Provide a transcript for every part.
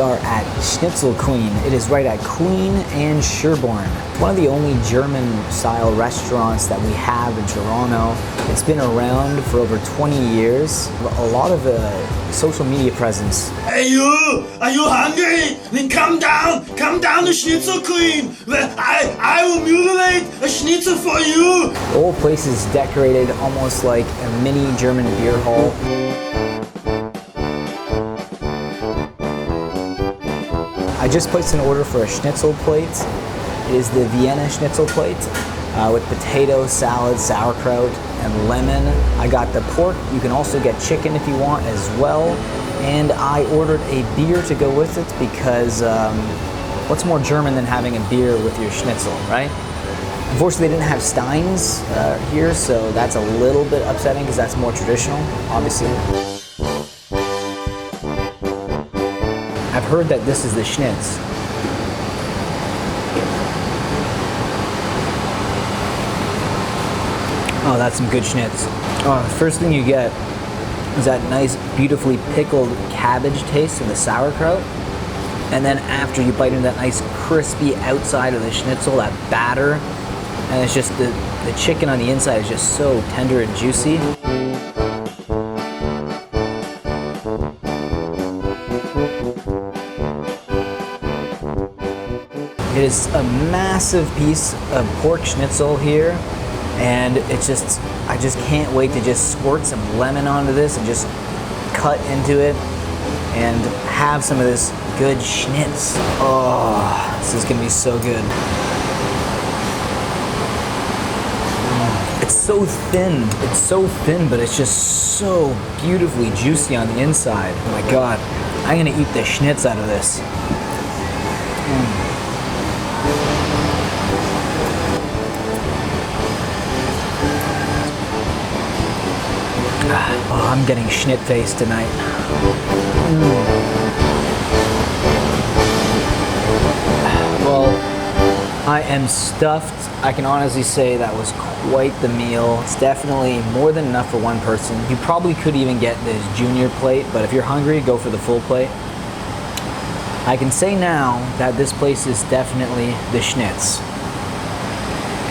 are at Schnitzel Queen. It is right at Queen and Sherborne. One of the only German-style restaurants that we have in Toronto. It's been around for over 20 years. A lot of social media presence. Hey you! Are you hungry? Then come down to Schnitzel Queen. I will mutilate a schnitzel for you. The whole place is decorated almost like a mini German beer hall. I just placed an order for a schnitzel plate. It is the Vienna schnitzel plate with potato, salad, sauerkraut, and lemon. I got the pork. You can also get chicken if you want as well. And I ordered a beer to go with it because what's more German than having a beer with your schnitzel, right? Unfortunately, they didn't have Steins here, so that's a little bit upsetting because that's more traditional, obviously. I've heard that this is the Schnitz. Oh, that's some good Schnitz. Oh, the first thing you get is that nice, beautifully pickled cabbage taste of the sauerkraut. And then after you bite into that nice crispy outside of the schnitzel, that batter, and it's just the chicken on the inside is just so tender and juicy. It is a massive piece of pork schnitzel here, and it's just, I just can't wait to just squirt some lemon onto this and just cut into it and have some of this good schnitz. Oh, this is gonna be so good. It's so thin, but it's just so beautifully juicy on the inside. Oh my God, I'm gonna eat the schnitz out of this. Oh, I'm getting Schnit face tonight. Well, I am stuffed. I can honestly say that was quite the meal. It's definitely more than enough for one person. You probably could even get this junior plate, but if you're hungry, go for the full plate. I can say now that this place is definitely the Schnitz.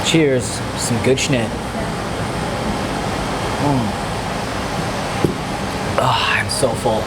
Cheers, some good Schnit. Oh, I'm so full.